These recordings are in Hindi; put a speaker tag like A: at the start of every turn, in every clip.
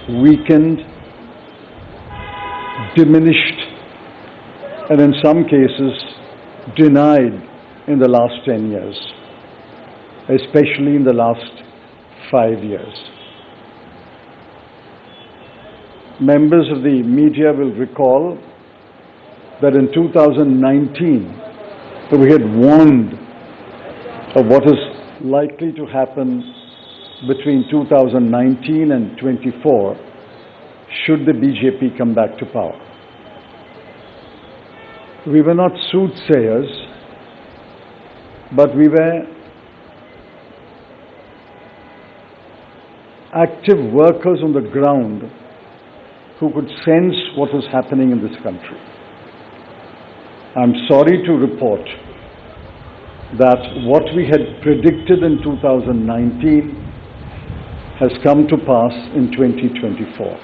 A: weakened, diminished, and in some cases denied in the last 10 years, especially in the last 5 years. Members of the media will recall that in 2019, we had warned of what is likely to happen between 2019 and 24 should the BJP come back to power. We were not soothsayers, but we were active workers on the ground who could sense what was happening in this country. I'm sorry to report that what we had predicted in 2019 has come to pass in 2024.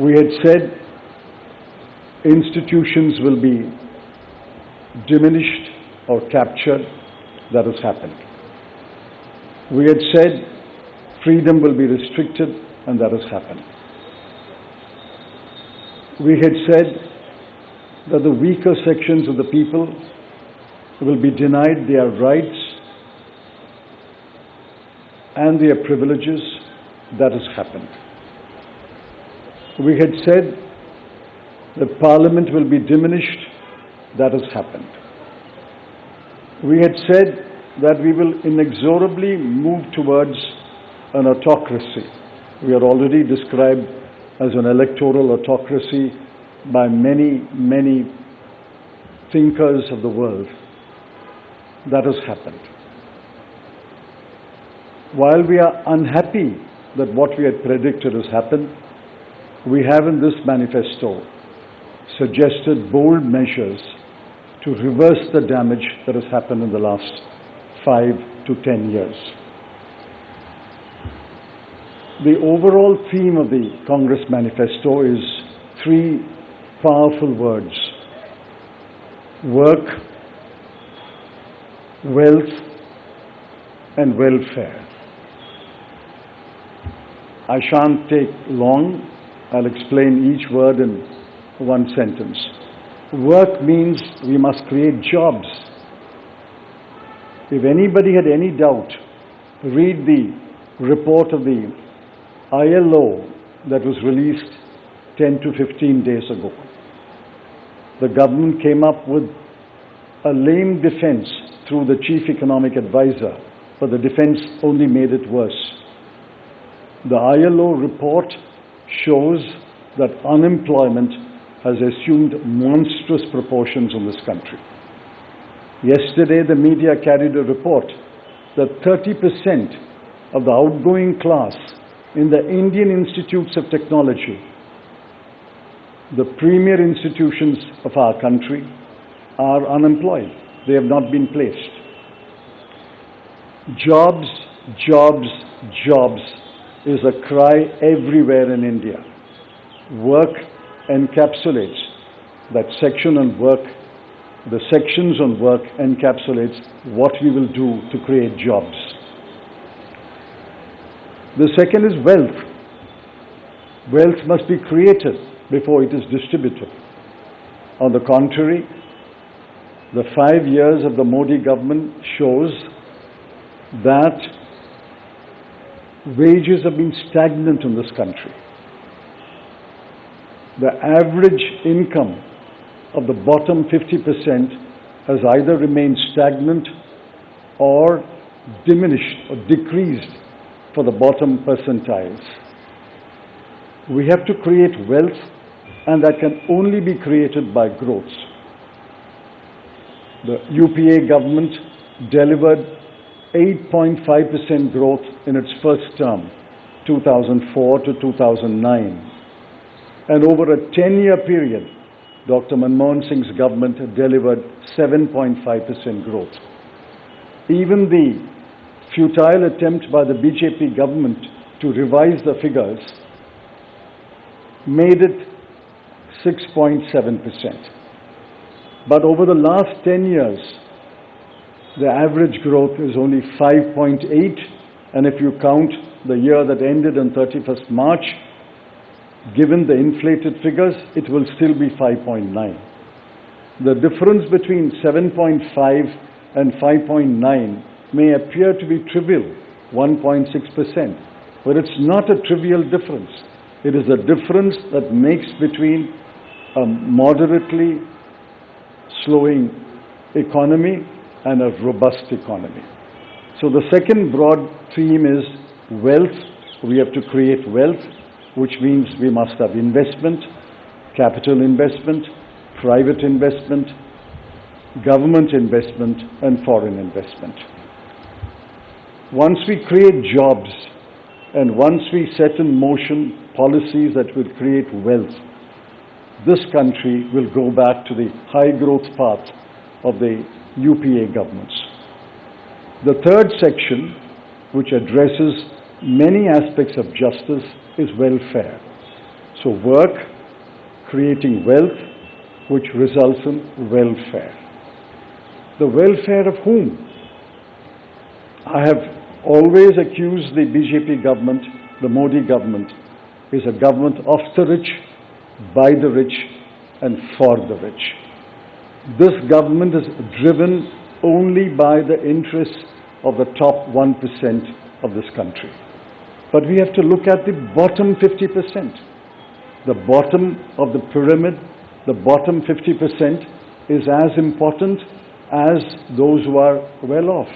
A: We had said institutions will be diminished or captured. That has happened. We had said freedom will be restricted, and that has happened. We had said that the weaker sections of the people will be denied their rights and their privileges. That has happened. We had said that Parliament will be diminished. That has happened. We had said that we will inexorably move towards an autocracy. We are already described as an electoral autocracy by many, many thinkers of the world. That has happened. While we are unhappy that what we had predicted has happened, we have in this manifesto suggested bold measures to reverse the damage that has happened in the last 5 to 10 years. The overall theme of the Congress manifesto is 3 powerful words: work, wealth, and welfare. I shan't take long. I'll explain each word in one sentence. Work means we must create jobs. If anybody had any doubt, read the report of the ILO that was released 10 to 15 days ago. The government came up with a lame defense through the chief economic advisor, but the defense only made it worse. The ILO report shows that unemployment has assumed monstrous proportions in this country. Yesterday, the media carried a report that 30% of the outgoing class in the Indian Institutes of Technology, the premier institutions of our country, are unemployed. They have not been placed. Jobs, jobs, jobs is a cry everywhere in India. Work encapsulates that section on work. The sections on work encapsulates what we will do to create jobs. The second is wealth. Wealth must be created before it is distributed. On the contrary, the 5 years of the Modi government shows that wages have been stagnant in this country. The average income of the bottom 50% has either remained stagnant or diminished or decreased for the bottom percentiles. We have to create wealth, and that can only be created by growth. The UPA government delivered 8.5% growth in its first term, 2004 to 2009. And over a 10-year period, Dr. Manmohan Singh's government delivered 7.5% growth. Even the futile attempt by the BJP government to revise the figures made it 6.7%. But over the last 10 years, the average growth is only 5.8, and if you count the year that ended on 31st March, given the inflated figures, it will still be 5.9. The difference between 7.5 and 5.9 may appear to be trivial, 1.6%, but it's not a trivial difference. It is a difference that makes between a moderately slowing economy and a robust economy. So the second broad theme is wealth. We have to create wealth, which means we must have investment, capital investment, private investment, government investment, and foreign investment. Once we create jobs and once we set in motion policies that will create wealth, this country will go back to the high growth path of the UPA governments. The third section, which addresses many aspects of justice, is welfare. So work, creating wealth, which results in welfare. The welfare of whom? I have always accused the BJP government, the Modi government, is a government of the rich, by the rich, and for the rich. This government is driven only by the interests of the top 1% of this country. But we have to look at the bottom 50%. The bottom of the pyramid, the bottom 50% is as important as those who are well off.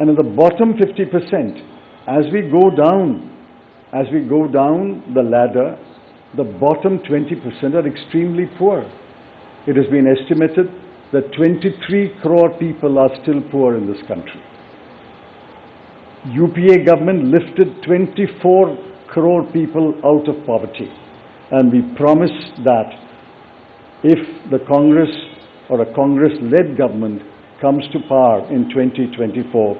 A: And in the bottom 50%, as we go down the ladder, the bottom 20% are extremely poor. It has been estimated that 23 crore people are still poor in this country. UPA government lifted 24 crore people out of poverty. And we promise that if the Congress or a Congress-led government comes to power in 2024,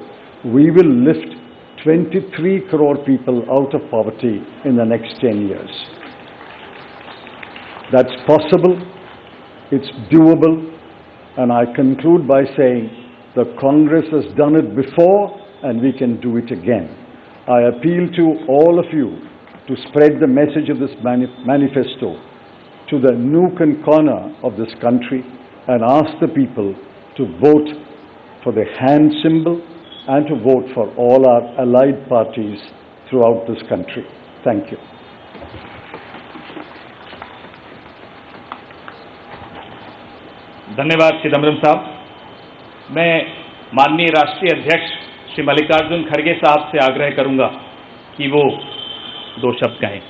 A: we will lift 23 crore people out of poverty in the next 10 years. That's possible, it's doable, and I conclude by saying the Congress has done it before and we can do it again. I appeal to all of you to spread the message of this manifesto to the nook and corner of this country and ask the people to vote for the hand symbol and to vote for all our allied parties throughout this country. Thank you.
B: धन्यवाद चिदम्बरम साहब। मैं माननीय राष्ट्रीय अध्यक्ष श्री मल्लिकार्जुन खड़गे साहब से आग्रह करूंगा कि वो दो शब्द कहें।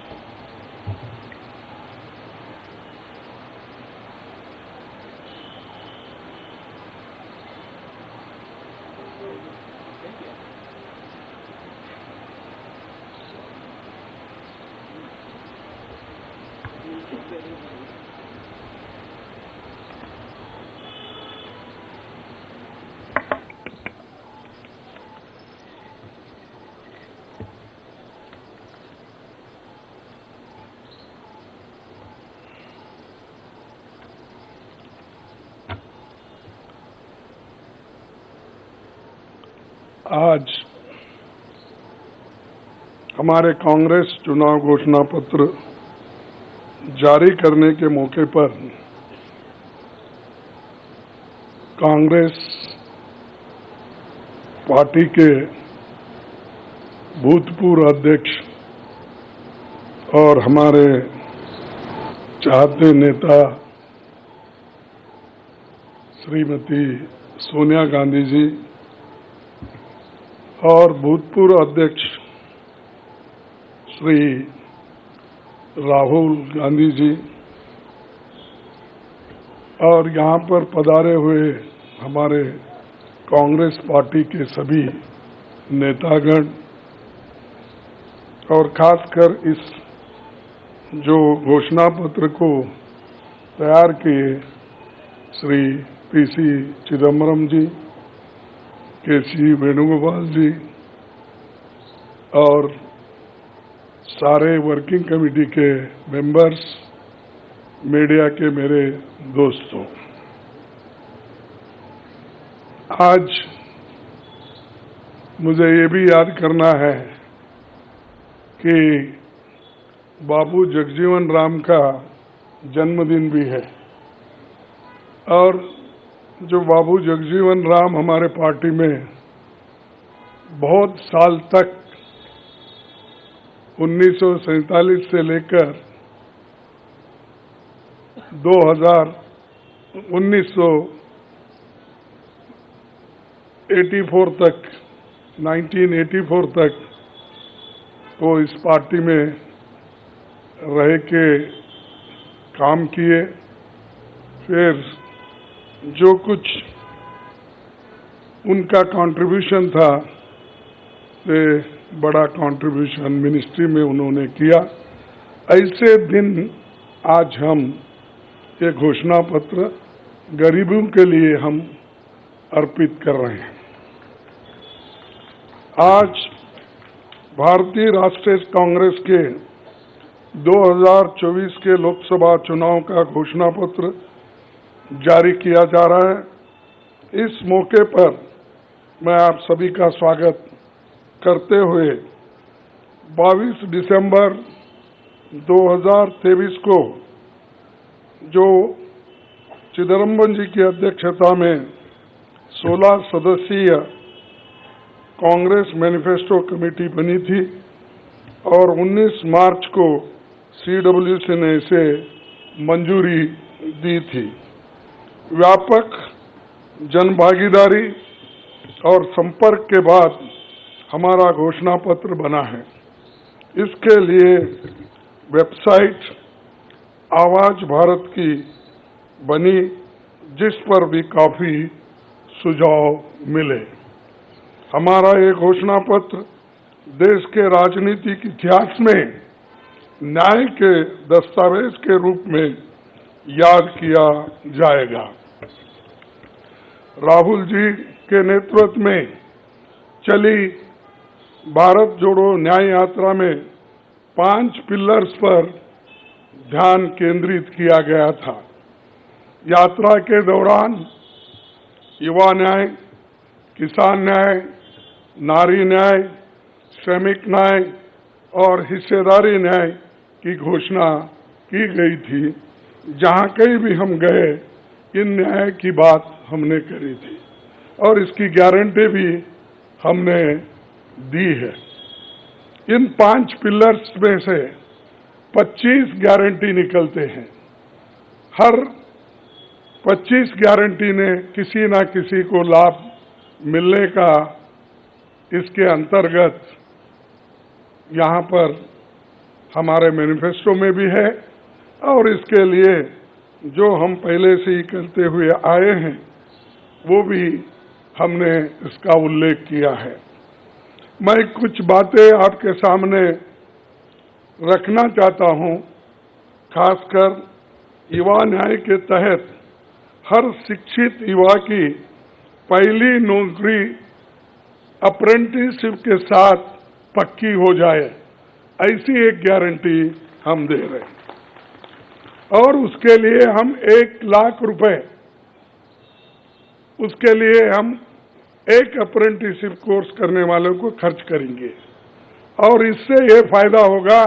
C: आज हमारे कांग्रेस चुनाव घोषणा पत्र जारी करने के मौके पर कांग्रेस पार्टी के भूतपूर्व अध्यक्ष और हमारे चाहते नेता श्रीमती सोनिया गांधी जी और भूतपूर्व अध्यक्ष श्री राहुल गांधी जी और यहाँ पर पधारे हुए हमारे कांग्रेस पार्टी के सभी नेतागण और खासकर इस जो घोषणा पत्र को तैयार किए श्री पीसी चिदम्बरम जी, केसी वेणुगोपाल जी और सारे वर्किंग कमेटी के मेंबर्स, मीडिया के मेरे दोस्तों, आज मुझे ये भी याद करना है कि बाबू जगजीवन राम का जन्मदिन भी है और जो बाबू जगजीवन राम हमारे पार्टी में बहुत साल तक 1947 से लेकर 1984 तक 1984 तक वो इस पार्टी में रह के काम किए। फिर जो कुछ उनका कंट्रीब्यूशन था से बड़ा कंट्रीब्यूशन मिनिस्ट्री में उन्होंने किया। ऐसे दिन आज हम ये घोषणा पत्र गरीबों के लिए हम अर्पित कर रहे हैं। आज भारतीय राष्ट्रीय कांग्रेस के 2024 के लोकसभा चुनाव का घोषणा पत्र जारी किया जा रहा है। इस मौके पर मैं आप सभी का स्वागत करते हुए 22 दिसंबर 2023 को जो चिदम्बरम जी की अध्यक्षता में 16 सदस्यीय कांग्रेस मैनिफेस्टो कमेटी बनी थी और 19 मार्च को CWC ने इसे मंजूरी दी थी। व्यापक जनभागीदारी और संपर्क के बाद हमारा घोषणा पत्र बना है। इसके लिए वेबसाइट आवाज भारत की बनी, जिस पर भी काफी सुझाव मिले। हमारा ये घोषणा पत्र देश के राजनीतिक इतिहास में न्याय के दस्तावेज के रूप में याद किया जाएगा। राहुल जी के नेतृत्व में चली भारत जोड़ो न्याय यात्रा में 5 पिलर्स पर ध्यान केंद्रित किया गया था। यात्रा के दौरान युवा न्याय, किसान न्याय, नारी न्याय, श्रमिक न्याय और हिस्सेदारी न्याय की घोषणा की गई थी। जहां कहीं भी हम गए इन न्याय की बात हमने करी थी और इसकी गारंटी भी हमने दी है। इन 5 पिलर्स में से 25 गारंटी निकलते हैं। हर 25 गारंटी ने किसी न किसी को लाभ मिलने का इसके अंतर्गत यहाँ पर हमारे मैनिफेस्टो में भी है और इसके लिए जो हम पहले से ही करते हुए आए हैं वो भी हमने इसका उल्लेख किया है। मैं कुछ बातें आपके सामने रखना चाहता हूं। खासकर युवा न्याय के तहत हर शिक्षित युवा की पहली नौकरी अप्रेंटिसशिप के साथ पक्की हो जाए, ऐसी एक गारंटी हम दे रहे हैं और उसके लिए हम 1 लाख रुपए उसके लिए हम एक अप्रेंटिसशिप कोर्स करने वालों को खर्च करेंगे और इससे ये फायदा होगा,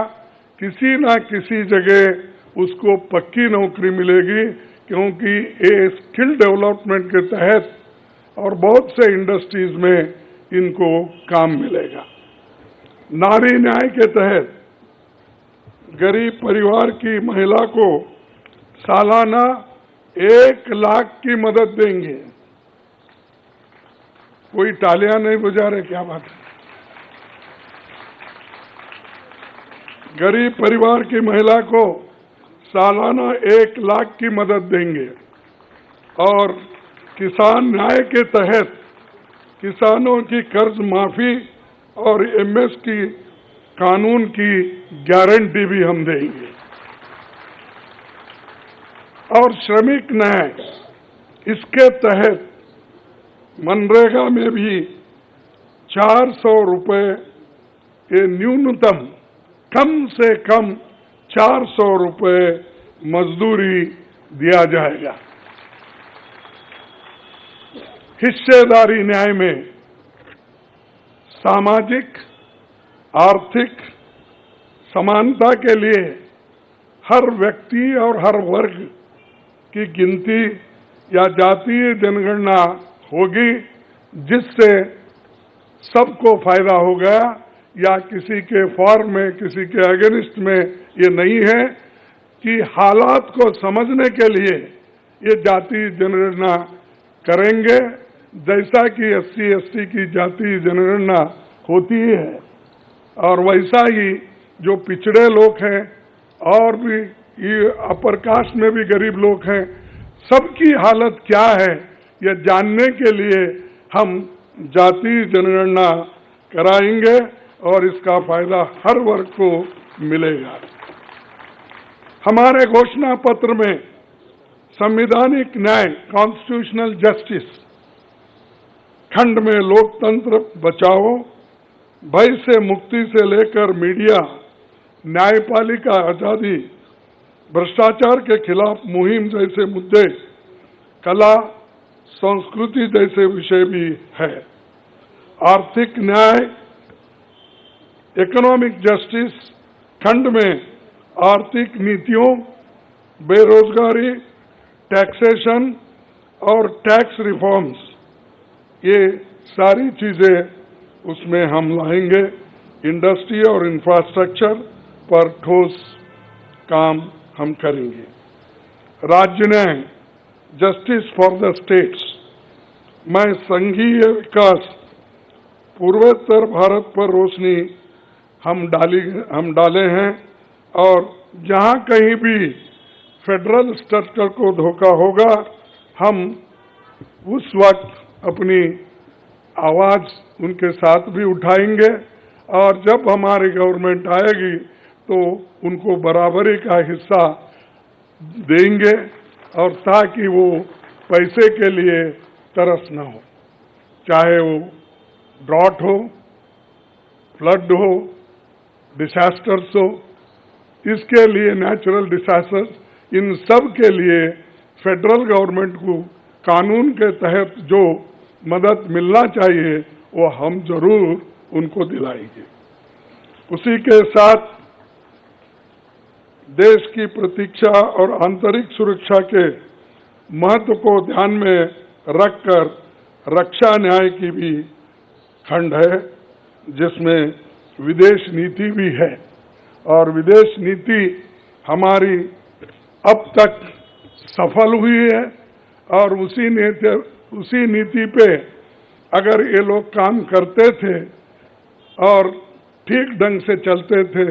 C: किसी ना किसी जगह उसको पक्की नौकरी मिलेगी, क्योंकि ये स्किल डेवलपमेंट के तहत और बहुत से इंडस्ट्रीज में इनको काम मिलेगा। नारी न्याय के तहत गरीब परिवार की महिला को सालाना 1 लाख की मदद देंगे। कोई तालियां नहीं बजा रहे, क्या बात है? गरीब परिवार की महिला को सालाना 1 लाख की मदद देंगे और किसान न्याय के तहत किसानों की कर्ज माफी और MS की कानून की गारंटी भी हम देंगे। और श्रमिक न्याय, इसके तहत मनरेगा में भी 400 रुपए के न्यूनतम, कम से कम 400 रुपए मजदूरी दिया जाएगा। हिस्सेदारी न्याय में सामाजिक, आर्थिक समानता के लिए हर व्यक्ति और हर वर्ग की गिनती या जातीय जनगणना होगी, जिससे सबको फायदा होगा, या किसी के फॉर में किसी के अगेंस्ट में ये नहीं है कि हालात को समझने के लिए ये जातीय जनगणना करेंगे, जैसा कि SC/ST की जातीय जनगणना होती है। और वैसा ही जो पिछड़े लोग हैं और भी ये अपर कास्ट में भी गरीब लोग हैं, सबकी हालत क्या है ये जानने के लिए हम जातीय जनगणना कराएंगे और इसका फायदा हर वर्ग को मिलेगा। हमारे घोषणा पत्र में संवैधानिक न्याय, कॉन्स्टिट्यूशनल जस्टिस खंड में लोकतंत्र बचाओ, भय से मुक्ति से लेकर मीडिया, न्यायपालिका आजादी, भ्रष्टाचार के खिलाफ मुहिम जैसे मुद्दे, कला संस्कृति जैसे विषय भी है। आर्थिक न्याय, इकोनॉमिक जस्टिस खंड में आर्थिक नीतियों, बेरोजगारी, टैक्सेशन और टैक्स रिफॉर्म्स, ये सारी चीजें उसमें हम लाएंगे। इंडस्ट्री और इंफ्रास्ट्रक्चर पर ठोस काम हम करेंगे। राज्य न्याय, जस्टिस फॉर द स्टेट्स में संघीय विकास, पूर्वोत्तर भारत पर रोशनी हम डाले हैं, और जहां कहीं भी फेडरल स्ट्रक्चर को धोखा होगा, हम उस वक्त अपनी आवाज उनके साथ भी उठाएंगे, और जब हमारी गवर्नमेंट आएगी तो उनको बराबरी का हिस्सा देंगे, और ताकि वो पैसे के लिए तरस न हो, चाहे वो ड्रॉट हो, फ्लड हो, डिसास्टर्स हो, इसके लिए नेचुरल डिसास्टर्स, इन सब के लिए फेडरल गवर्नमेंट को कानून के तहत जो मदद मिलना चाहिए वो हम जरूर उनको दिलाएंगे। उसी के साथ देश की प्रतीक्षा और आंतरिक सुरक्षा के महत्व को ध्यान में रखकर रक्षा न्याय की भी खंड है, जिसमें विदेश नीति भी है, और विदेश नीति हमारी अब तक सफल हुई है, और उसी नीति पे अगर ये लोग काम करते थे और ठीक ढंग से चलते थे,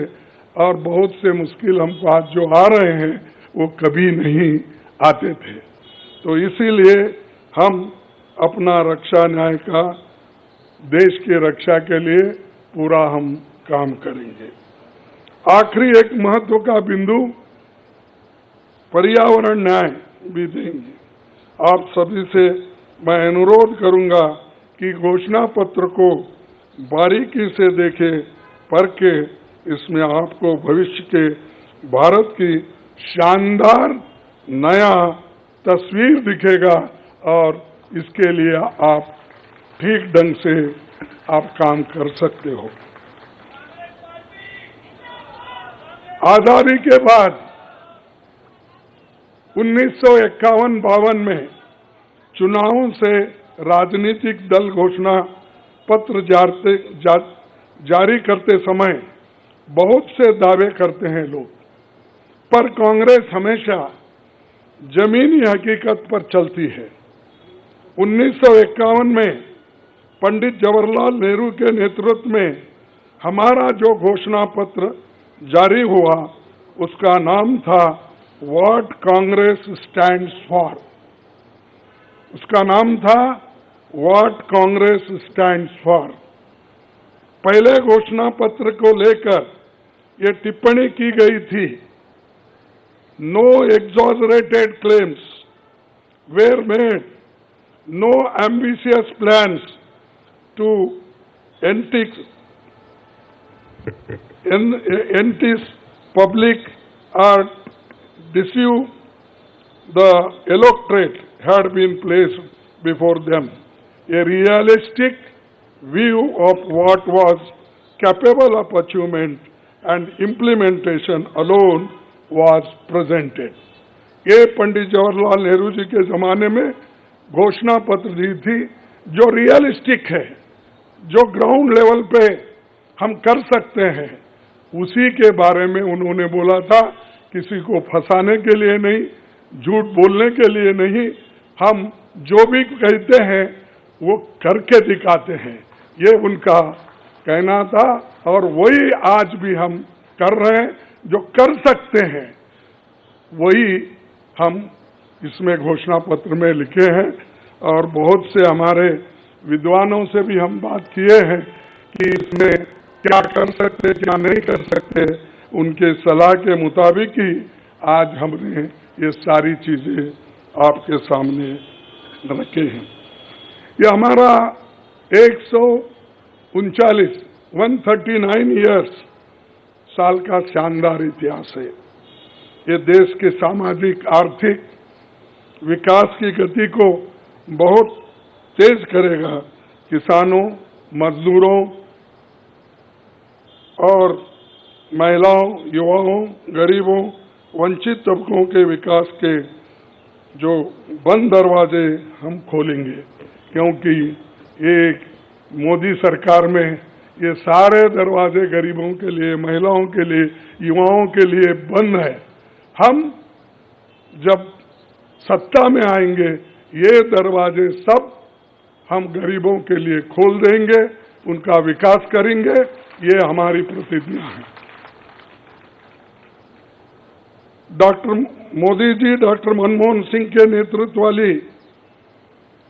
C: और बहुत से मुश्किल हमको आज जो आ रहे हैं वो कभी नहीं आते थे। तो इसीलिए हम अपना रक्षा न्याय का देश की रक्षा के लिए पूरा हम काम करेंगे। आखिरी एक महत्व का बिंदु पर्यावरण न्याय भी देंगे। आप सभी से मैं अनुरोध करूंगा कि घोषणा पत्र को बारीकी से देखें, पढ़ के इसमें आपको भविष्य के भारत की शानदार नया तस्वीर दिखेगा, और इसके लिए आप ठीक ढंग से आप काम कर सकते हो। आजादी के बाद 1951-52 में चुनावों से राजनीतिक दल घोषणा पत्र जारी करते समय बहुत से दावे करते हैं लोग, पर कांग्रेस हमेशा जमीनी हकीकत पर चलती है। 1951 में पंडित जवाहरलाल नेहरू के नेतृत्व में हमारा जो घोषणा पत्र जारी हुआ, उसका नाम था व्हाट कांग्रेस स्टैंड्स फॉर। उसका नाम था व्हाट कांग्रेस स्टैंड्स फॉर। पहले घोषणा पत्र को लेकर ये टिप्पणी की गई थी, no exaggerated claims were made, no ambitious plans to entice public or deceive the electorate had been placed before them. A realistic view of what was capable of achievement and implementation alone was presented. ये पंडित जवाहरलाल नेहरू जी के जमाने में घोषणा पत्र दी थी जो रियलिस्टिक है, जो ग्राउंड लेवल पे हम कर सकते हैं, उसी के बारे में उन्होंने बोला था। किसी को फंसाने के लिए नहीं, झूठ बोलने के लिए नहीं, हम जो भी कहते हैं वो करके दिखाते हैं, ये उनका कहना था। और वही आज भी हम कर रहे हैं, जो कर सकते हैं वही हम इसमें घोषणा पत्र में लिखे हैं। और बहुत से हमारे विद्वानों से भी हम बात किए हैं कि इसमें क्या कर सकते, क्या नहीं कर सकते, उनके सलाह के मुताबिक ही आज हमने ये सारी चीजें आपके सामने रखे हैं। ये हमारा 139 ईयर्स साल का शानदार इतिहास है। ये देश के सामाजिक आर्थिक विकास की गति को बहुत तेज करेगा। किसानों, मजदूरों और महिलाओं, युवाओं, गरीबों, वंचित तबकों के विकास के जो बंद दरवाजे हम खोलेंगे, क्योंकि एक मोदी सरकार में ये सारे दरवाजे गरीबों के लिए, महिलाओं के लिए, युवाओं के लिए बंद है। हम जब सत्ता में आएंगे ये दरवाजे सब हम गरीबों के लिए खोल देंगे, उनका विकास करेंगे, ये हमारी प्रतिज्ञा है। डॉक्टर मोदी जी, डॉक्टर मनमोहन सिंह के नेतृत्व वाली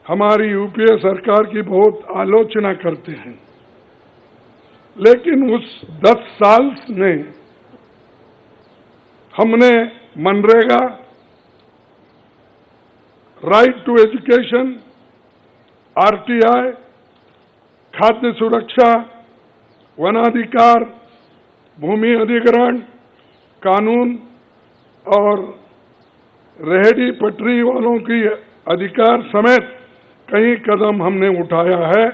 C: हमारी यूपीए सरकार की बहुत आलोचना करते हैं, लेकिन उस 10 साल में हमने MNREGA, right to education, RTI, खाद्य सुरक्षा, वनाधिकार, भूमि अधिग्रहण कानून और रेहड़ी पटरी वालों की अधिकार समेत कई कदम हमने उठाया है।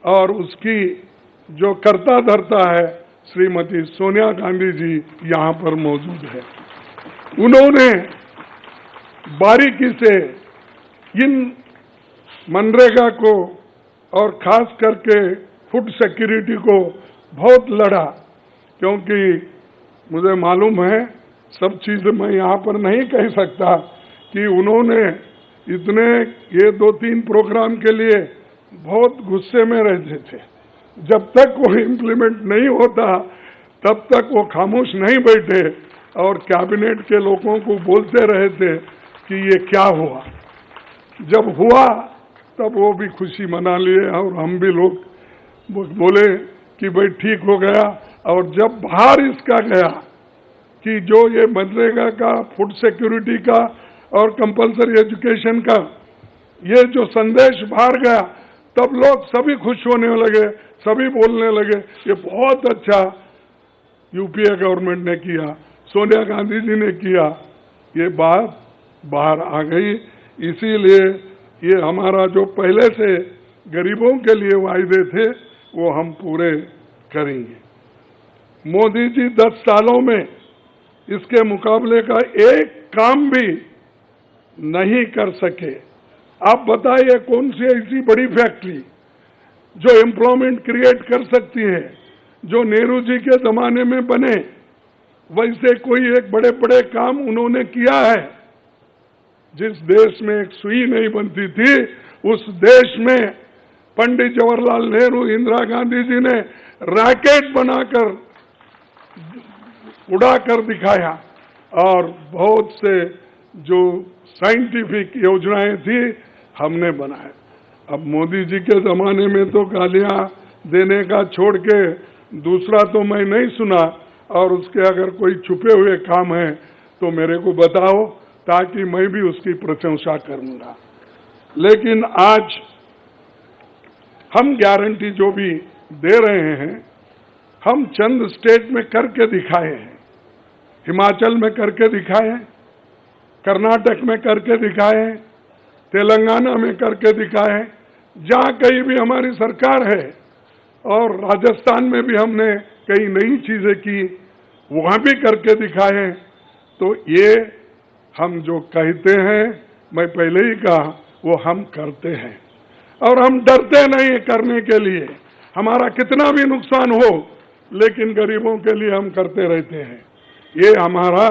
C: और उसकी जो कर्ता धर्ता है श्रीमती सोनिया गांधी जी यहाँ पर मौजूद है। उन्होंने बारीकी से इन मनरेगा को और खास करके फूड सिक्योरिटी को बहुत लड़ा, क्योंकि मुझे मालूम है, सब चीज मैं यहाँ पर नहीं कह सकता, कि उन्होंने इतने ये 2-3 प्रोग्राम के लिए बहुत गुस्से में रहते थे। जब तक वो इम्प्लीमेंट नहीं होता तब तक वो खामोश नहीं बैठे और कैबिनेट के लोगों को बोलते रहे थे कि ये क्या हुआ। जब हुआ तब वो भी खुशी मना लिए और हम भी लोग बोले कि भाई ठीक हो गया। और जब बाहर इसका गया कि जो ये मनरेगा का, फूड सिक्योरिटी का और कंपल्सरी एजुकेशन का ये जो संदेश बाहर गया, तब लोग सभी खुश होने लगे, सभी बोलने लगे ये बहुत अच्छा यूपीए गवर्नमेंट ने किया, सोनिया गांधी जी ने किया। ये बात बाहर आ गई। इसीलिए ये हमारा जो पहले से गरीबों के लिए वायदे थे वो हम पूरे करेंगे। मोदी जी 10 सालों में इसके मुकाबले का एक काम भी नहीं कर सके। आप बताइए कौन सी ऐसी बड़ी फैक्ट्री जो एम्प्लॉयमेंट क्रिएट कर सकती है, जो नेहरू जी के जमाने में बने वैसे कोई एक बड़े बड़े काम उन्होंने किया है। जिस देश में एक सुई नहीं बनती थी उस देश में पंडित जवाहरलाल नेहरू, इंदिरा गांधी जी ने रॉकेट बनाकर उड़ा कर दिखाया। और बहुत से जो साइंटिफिक योजनाएं थी हमने बनाए। अब मोदी जी के जमाने में तो गालियां देने का छोड़ के दूसरा तो मैं नहीं सुना। और उसके अगर कोई छुपे हुए काम है तो मेरे को बताओ, ताकि मैं भी उसकी प्रशंसा करूंगा। लेकिन आज हम गारंटी जो भी दे रहे हैं, हम चंद स्टेट में करके दिखाए हैं। हिमाचल में करके दिखाए हैं, कर्नाटक में करके दिखाए हैं, तेलंगाना में करके दिखाए हैं, जहाँ कहीं भी हमारी सरकार है। और राजस्थान में भी हमने कई नई चीजें की, वहां भी करके दिखाए। तो ये हम जो कहते हैं, मैं पहले ही कहा, वो हम करते हैं और हम डरते नहीं करने के लिए। हमारा कितना भी नुकसान हो, लेकिन गरीबों के लिए हम करते रहते हैं। ये हमारा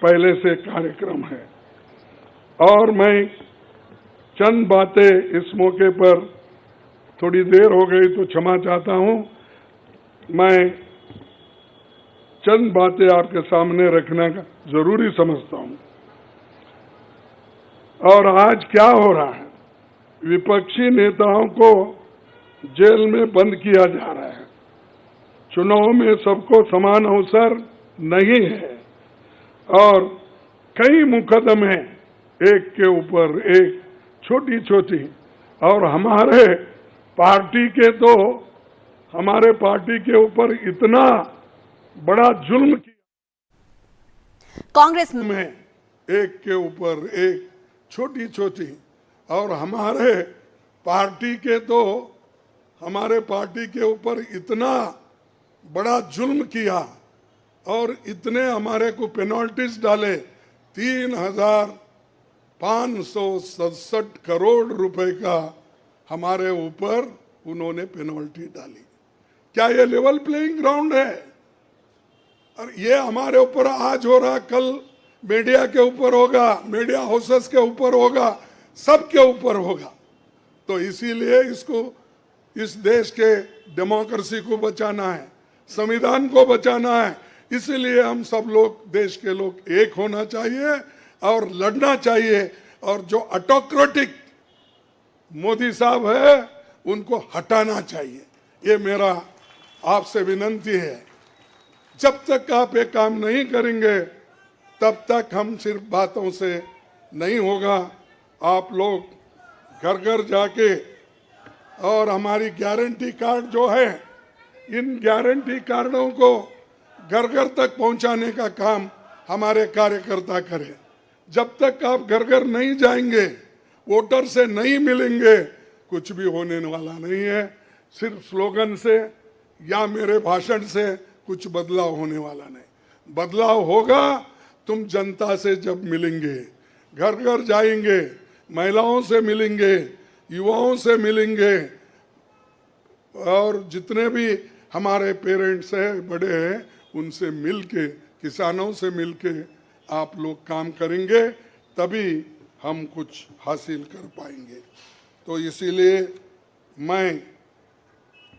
C: पहले से कार्यक्रम है। और मैं चंद बातें इस मौके पर, थोड़ी देर हो गई तो क्षमा चाहता हूं, मैं चंद बातें आपके सामने रखना जरूरी समझता हूं। और आज क्या हो रहा है, विपक्षी नेताओं को जेल में बंद किया जा रहा है। चुनाव में सबको समान अवसर नहीं है और कई मुकदमे एक के ऊपर एक, छोटी छोटी, और हमारे पार्टी के ऊपर इतना बड़ा जुल्म किया
D: कांग्रेस
C: में, एक के ऊपर एक, छोटी छोटी, और हमारे पार्टी के ऊपर इतना बड़ा जुल्म किया और इतने हमारे को पेनल्टीज डाले। 3,567 करोड़ रुपए का हमारे ऊपर उन्होंने पेनल्टी डाली। क्या ये लेवल प्लेइंग ग्राउंड है? और ये हमारे ऊपर आज हो रहा, कल मीडिया के ऊपर होगा, मीडिया हाउसेस के ऊपर होगा, सबके ऊपर होगा। तो इसीलिए इस देश के डेमोक्रेसी को बचाना है, संविधान को बचाना है। इसीलिए हम सब लोग, देश के लोग, एक होना चाहिए और लड़ना चाहिए। और जो ऑटोक्रेटिक मोदी साहब है, उनको हटाना चाहिए। ये मेरा आपसे विनती है। जब तक आप ये काम नहीं करेंगे, तब तक हम सिर्फ बातों से नहीं होगा। आप लोग घर घर जाके, और हमारी गारंटी कार्ड जो है, इन गारंटी कार्डों को घर घर तक पहुंचाने का काम हमारे कार्यकर्ता करें। जब तक आप घर घर नहीं जाएंगे, वोटर से नहीं मिलेंगे, कुछ भी होने वाला नहीं है। सिर्फ स्लोगन से या मेरे भाषण से कुछ बदलाव होने वाला नहीं। बदलाव होगा तुम जनता से जब मिलेंगे, घर घर जाएंगे, महिलाओं से मिलेंगे, युवाओं से मिलेंगे, और जितने भी हमारे पेरेंट्स हैं, बड़े हैं, उनसे मिलके, किसानों से मिलके आप लोग काम करेंगे, तभी हम कुछ हासिल कर पाएंगे। तो इसीलिए मैं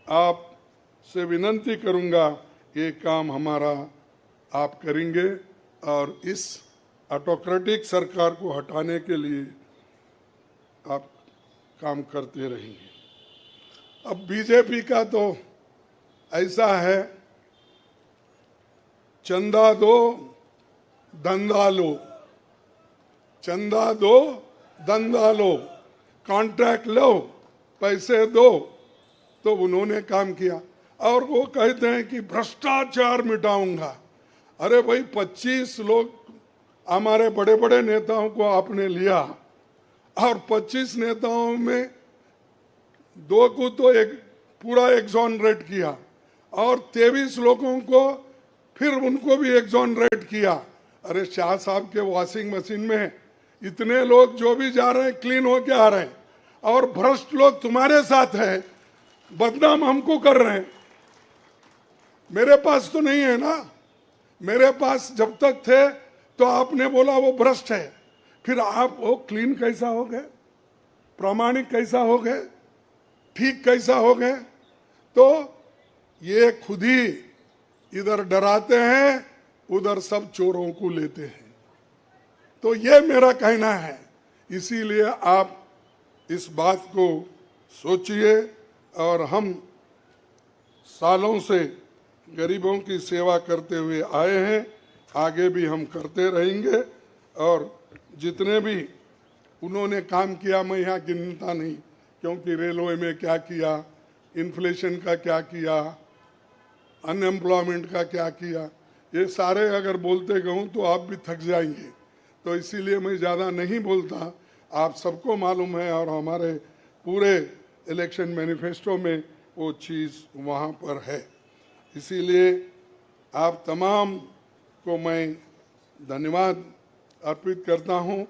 C: आपसे विनती करूंगा, ये काम हमारा आप करेंगे और इस ऑटोक्रेटिक सरकार को हटाने के लिए आप काम करते रहेंगे। अब बीजेपी का तो ऐसा है, चंदा दो धंधा लो, चंदा दो धंधा लो, कॉन्ट्रैक्ट लो, पैसे दो। तो उन्होंने काम किया और वो कहते हैं कि भ्रष्टाचार मिटाऊंगा। अरे भाई, 25 लोग हमारे बड़े बड़े नेताओं को आपने लिया और 25 नेताओं में 2 को तो पूरा एक्सोनरेट किया और 23 लोगों को फिर उनको भी एक्सोनरेट किया। अरे शाह साहब के वॉशिंग मशीन में इतने लोग जो भी जा रहे हैं, क्लीन होके आ रहे हैं, और भ्रष्ट लोग तुम्हारे साथ हैं, बदनाम हमको कर रहे हैं। मेरे पास तो नहीं है ना, मेरे पास जब तक थे तो आपने बोला वो भ्रष्ट है, फिर आप वो क्लीन कैसा हो गए, प्रामाणिक कैसा हो गए, ठीक कैसा हो गए? तो ये खुद ही इधर डराते हैं, उधर सब चोरों को लेते हैं। तो ये मेरा कहना है। इसीलिए आप इस बात को सोचिए, और हम सालों से गरीबों की सेवा करते हुए आए हैं, आगे भी हम करते रहेंगे। और जितने भी उन्होंने काम किया, मैं यहाँ गिनता नहीं, क्योंकि रेलवे में क्या किया, इन्फ्लेशन का क्या किया, अनएम्प्लॉयमेंट का क्या किया, ये सारे अगर बोलते कहूँ तो आप भी थक जाएंगे। तो इसीलिए मैं ज़्यादा नहीं बोलता, आप सबको मालूम है, और हमारे पूरे इलेक्शन मैनिफेस्टो में वो चीज़ वहाँ पर है। इसीलिए आप तमाम को मैं धन्यवाद अर्पित करता हूं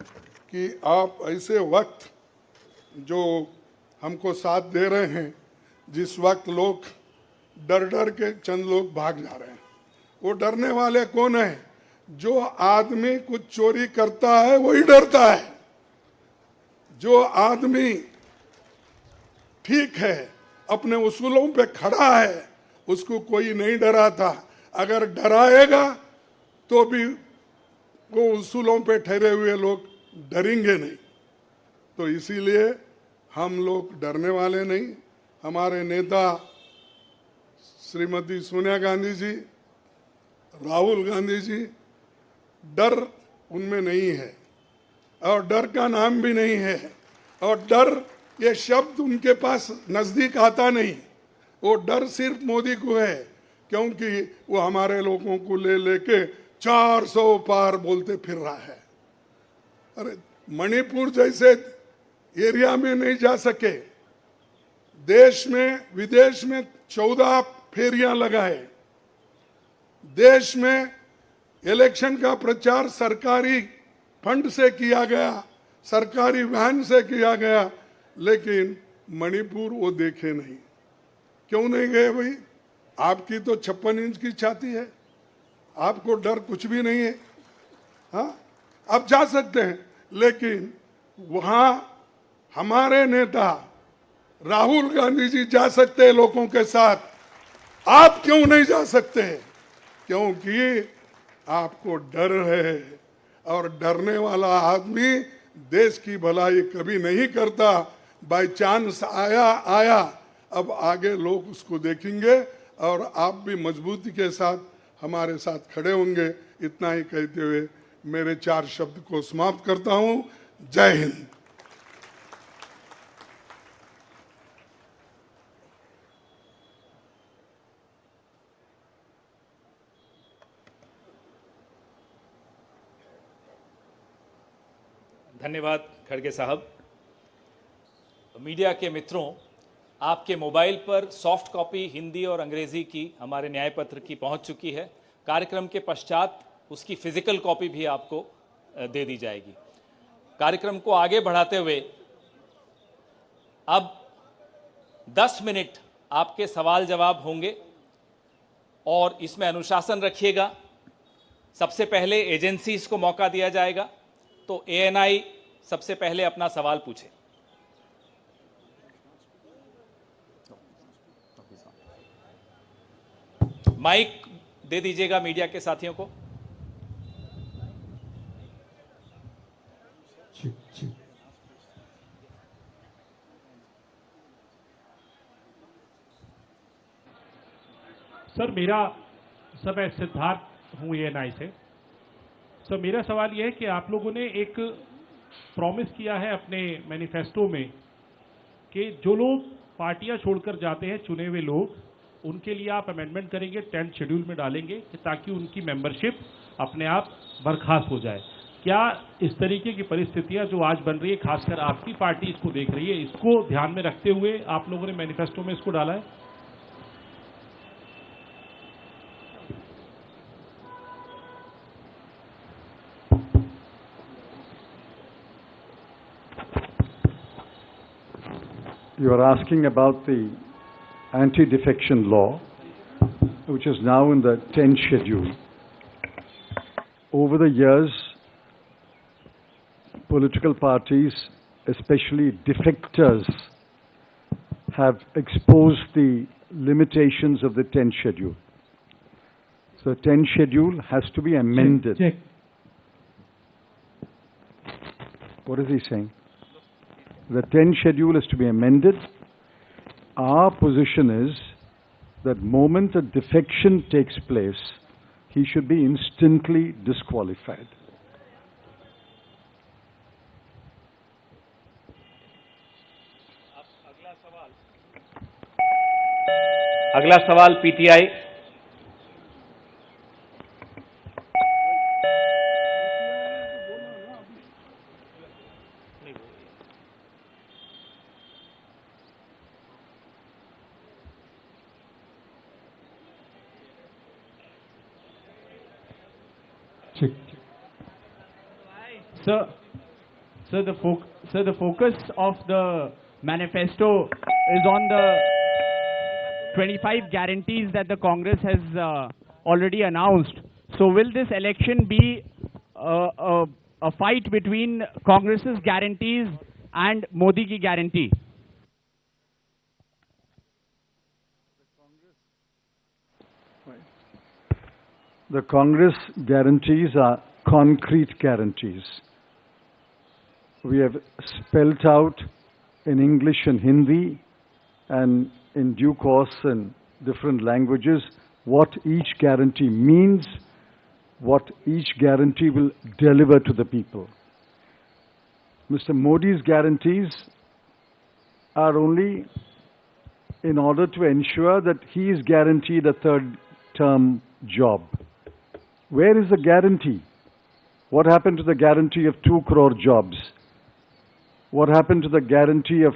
C: कि आप ऐसे वक्त जो हमको साथ दे रहे हैं, जिस वक्त लोग डर डर के चंद लोग भाग जा रहे हैं। वो डरने वाले कौन है? जो आदमी कुछ चोरी करता है वही डरता है। जो आदमी ठीक है, अपने उसूलों पे खड़ा है, उसको कोई नहीं डराता। अगर डराएगा तो भी वो उसूलों पे ठहरे हुए लोग डरेंगे नहीं। तो इसीलिए हम लोग डरने वाले नहीं। हमारे नेता श्रीमती सोनिया गांधी जी, राहुल गांधी जी, डर उनमें नहीं है और डर का नाम भी नहीं है। और डर ये शब्द उनके पास नजदीक आता नहीं। वो डर सिर्फ मोदी को है, क्योंकि वो हमारे लोगों को ले लेके 400 पार बोलते फिर रहा है। अरे मणिपुर जैसे एरिया में नहीं जा सके, देश में विदेश में 14 फेरियां लगाए, देश में इलेक्शन का प्रचार सरकारी फंड से किया गया, सरकारी वैन से किया गया, लेकिन मणिपुर वो देखे नहीं। क्यों नहीं गए भाई? आपकी तो 56 इंच की छाती है, आपको डर कुछ भी नहीं है। हाँ, आप जा सकते हैं, लेकिन वहां हमारे नेता राहुल गांधी जी जा सकते हैं लोगों के साथ। आप क्यों नहीं जा सकते? क्योंकि आपको डर है, और डरने वाला आदमी देश की भलाई कभी नहीं करता। बाय चांस आया, अब आगे लोग उसको देखेंगे और आप भी मजबूती के साथ हमारे साथ खड़े होंगे। इतना ही कहते हुए मेरे 4 शब्द को समाप्त करता हूं। जय हिंद।
B: धन्यवाद खड़गे साहब। मीडिया के मित्रों, आपके मोबाइल पर सॉफ्ट कॉपी हिंदी और अंग्रेजी की हमारे न्याय पत्र की पहुंच चुकी है। कार्यक्रम के पश्चात उसकी फिजिकल कॉपी भी आपको दे दी जाएगी। कार्यक्रम को आगे बढ़ाते हुए अब 10 मिनट आपके सवाल जवाब होंगे और इसमें अनुशासन रखिएगा। सबसे पहले एजेंसीज को मौका दिया जाएगा, तो एएनआई सबसे पहले अपना सवाल पूछे। माइक दे दीजिएगा मीडिया के साथियों को।
D: सर मैं सिद्धार्थ हूं एएनआई से। सर मेरा सवाल यह है कि आप लोगों ने एक प्रॉमिस किया है अपने मैनिफेस्टो में कि जो लोग पार्टियां छोड़कर जाते हैं, चुने हुए लोग, उनके लिए आप अमेंडमेंट करेंगे, 10th शेड्यूल में डालेंगे ताकि उनकी मेंबरशिप अपने आप बर्खास्त हो जाए। क्या इस तरीके की परिस्थितियां जो आज बन रही है, खासकर आपकी पार्टी इसको देख रही है, इसको ध्यान में रखते हुए आप लोगों ने मैनिफेस्टो में इसको डाला है?
A: You are asking about the anti-defection law, which is now in the 10th schedule. Over the years, political parties, especially defectors, have exposed the limitations of the 10th schedule. So the 10th schedule has to be amended.
D: Check.
A: What is he saying? The 10th schedule is to be amended. Our position is that moment a defection takes place, he should be instantly disqualified.
B: अगला सवाल PTI.
A: Check.
E: Sir, the focus of the manifesto is on the 25 guarantees that the Congress has already announced. So will this election be a fight between Congress's guarantees and Modi ki guarantee?
A: The Congress guarantees are concrete guarantees. We have spelt out in English and Hindi and in due course in different languages what each guarantee means, what each guarantee will deliver to the people. Mr. Modi's guarantees are only in order to ensure that he is guaranteed a third-term job. Where is the guarantee? What happened to the guarantee of 2 crore jobs? What happened to the guarantee of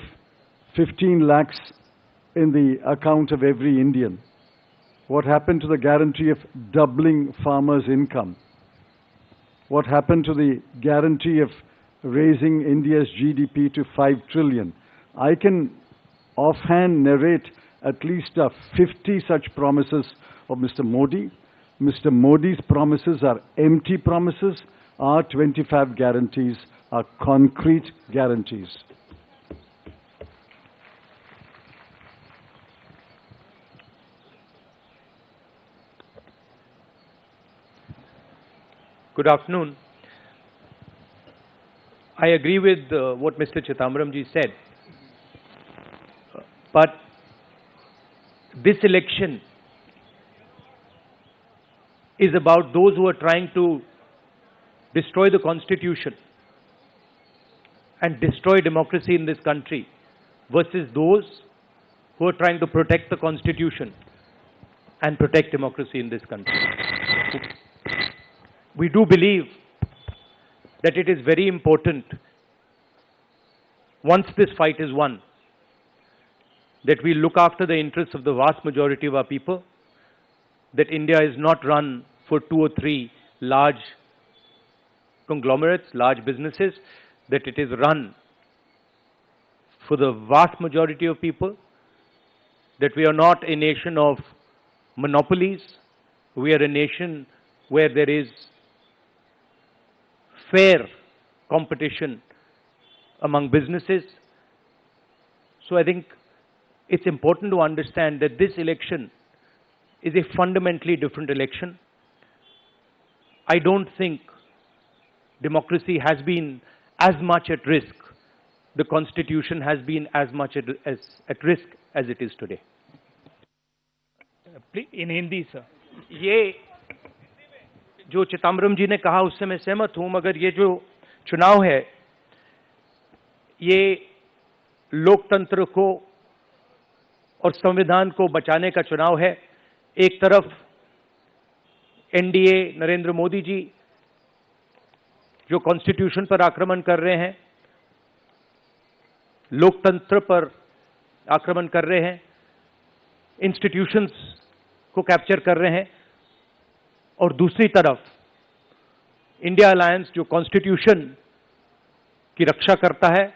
A: 15 lakhs in the account of every Indian? What happened to the guarantee of doubling farmers' income? What happened to the guarantee of raising India's GDP to 5 trillion? I can offhand narrate at least 50 such promises of Mr. Modi. Mr. Modi's promises are empty promises. Our 25 guarantees are concrete guarantees.
F: Good afternoon. I agree with what Mr. Chidambaram said. But this election is about those who are trying to destroy the Constitution and destroy democracy in this country versus those who are trying to protect the Constitution and protect democracy in this country. We do believe that it is very important, once this fight is won, that we look after the interests of the vast majority of our people, that India is not run for 2 or 3 large conglomerates, large businesses, that it is run for the vast majority of people, that we are not a nation of monopolies, we are a nation where there is fair competition among businesses. So I think it's important to understand that this election is a fundamentally different election. I don't think democracy has been as much at risk, the Constitution has been as much at risk as it is today.
B: In Hindi, sir.
F: ये जो चिदम्बरम जी ने कहा उससे मैं सहमत हूं, मगर ये जो चुनाव है ये लोकतंत्र को और संविधान को बचाने का चुनाव है। एक तरफ एनडीए नरेंद्र मोदी जी जो कॉन्स्टिट्यूशन पर आक्रमण कर रहे हैं, लोकतंत्र पर आक्रमण कर रहे हैं, इंस्टीट्यूशंस को कैप्चर कर रहे हैं, और दूसरी तरफ इंडिया अलायंस जो कॉन्स्टिट्यूशन की रक्षा करता है,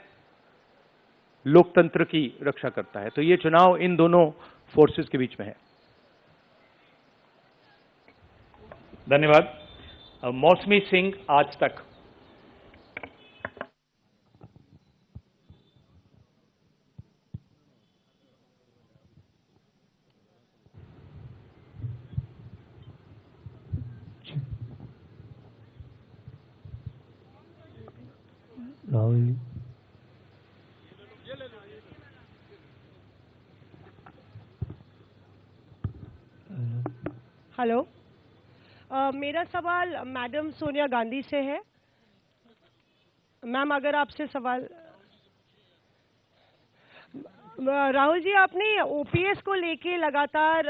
F: लोकतंत्र की रक्षा करता है। तो ये चुनाव इन दोनों फोर्सेस के बीच में है।
B: धन्यवाद। मौसमी सिंह, आज तक।
G: राहुल
H: हेलो, मेरा सवाल मैडम सोनिया गांधी से है। मैम, अगर आपसे सवाल, राहुल जी, आपने ओपीएस को लेके लगातार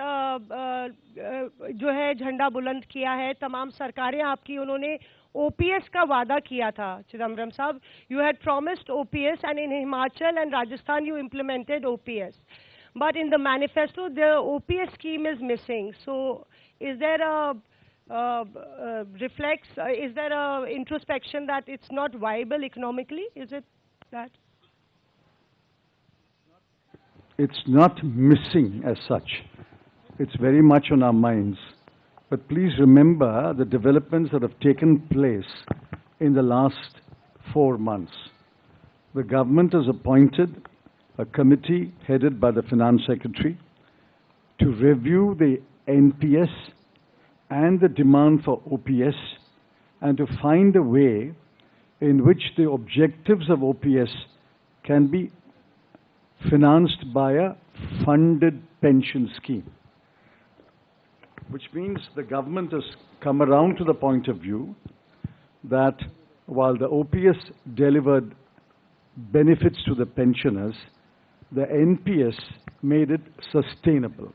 H: जो है झंडा बुलंद किया है। तमाम सरकारें आपकी, उन्होंने ओपीएस का वादा किया था। चिदम्बरम साहब, you had promised OPS and in Himachal and Rajasthan you implemented OPS, but in the manifesto the OPS scheme is missing. So is there a reflects, is there a introspection that it's not viable economically? Is it that?
A: It's not missing as such. It's very much on our minds. But please remember the developments that have taken place in the last 4 months. The government has appointed a committee headed by the Finance Secretary to review the NPS and the demand for OPS and to find a way in which the objectives of OPS can be financed by a funded pension scheme. Which means the government has come around to the point of view that while the OPS delivered benefits to the pensioners, the NPS made it sustainable.